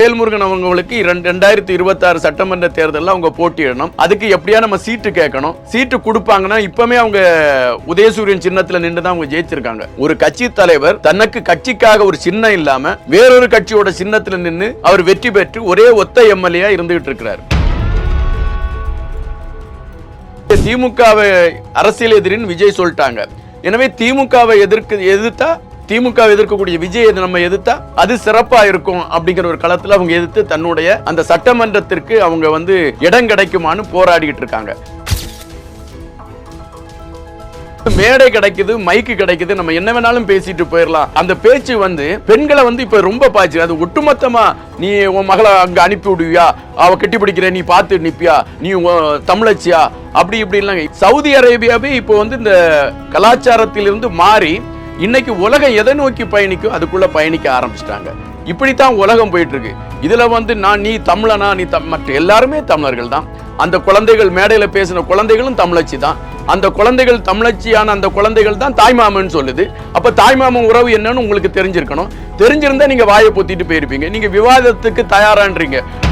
வேல்முருகன் அவங்களுக்கு 2026 சட்டமன்ற தேர்தலில் அவங்க போட்டியிடணும். அதுக்கு எப்படியா நம்ம சீட்டு கேட்கணும். சீட்டு கொடுப்பாங்கன்னா இப்பமே அவங்க உதயசூரியன் சின்னத்துல நின்று தான் அவங்க ஜெயிச்சிருக்காங்க. ஒரு கட்சி தலைவர் தனக்கு கட்சிக்காக ஒரு சின்னம் இல்லாம வேறொரு கட்சியோட சின்னத்துல நின்று அவர் வெற்றி பெற்று ஒரே ஒத்த எம்எல்ஏ இருந்துகிட்டு இருக்கிறார். திமுகவை அரசியல் எதிரின்னு விஜய் சொல்லிட்டாங்க. எனவே திமுகவை எதிர்த்தா திமுக எதிர்க்கக்கூடிய விஜய் நம்ம எதிர்த்தா அது சிறப்பா இருக்கும் அப்படிங்கிற ஒரு களத்துல அவங்க எதிர்த்து தன்னுடைய அந்த சட்டமன்றத்திற்கு அவங்க இடம் கிடைக்குமான்னு போராடிட்டு இருக்காங்க. மேடை கிடைக்குது, மைக்கு கிடைக்குது, நம்ம என்ன வேணாலும் பேசிட்டு போயிடலாம். அந்த பேச்சு பெண்களை இப்ப ரொம்ப பாய்ச்சு. அது ஒட்டுமொத்தமா நீ உன் மகளை அங்க அனுப்பி விடுவியா, அவ கட்டி பிடிக்கிற, நீ பார்த்து நிப்பியா, நீ தமிழச்சியா, அப்படி இப்படி எல்லாம். சவுதி அரேபியாவே இப்போ இந்த கலாச்சாரத்திலிருந்து மாறி இன்னைக்கு உலகம் எதை நோக்கி பயணிக்கும் அதுக்குள்ள பயணிக்க ஆரம்பிச்சிட்டாங்க. இப்படித்தான் உலகம் போயிட்டு இருக்கு. இதுல நீ தமிழனா, நீ மற்ற எல்லாருமே தமிழர்கள் தான். அந்த குழந்தைகள் மேடையில பேசின குழந்தைகளும் தமிழச்சி தான். அந்த குழந்தைகள் தமிழச்சியான அந்த குழந்தைகள் தான் தாய்மாமன் சொல்லுது. அப்ப தாய்மாமன் உறவு என்னன்னு உங்களுக்கு தெரிஞ்சிருக்கணும். தெரிஞ்சிருந்தா நீங்க வாயை பொத்திட்டு போயிருப்பீங்க. நீங்க விவாதத்துக்கு தயாரான்றீங்க.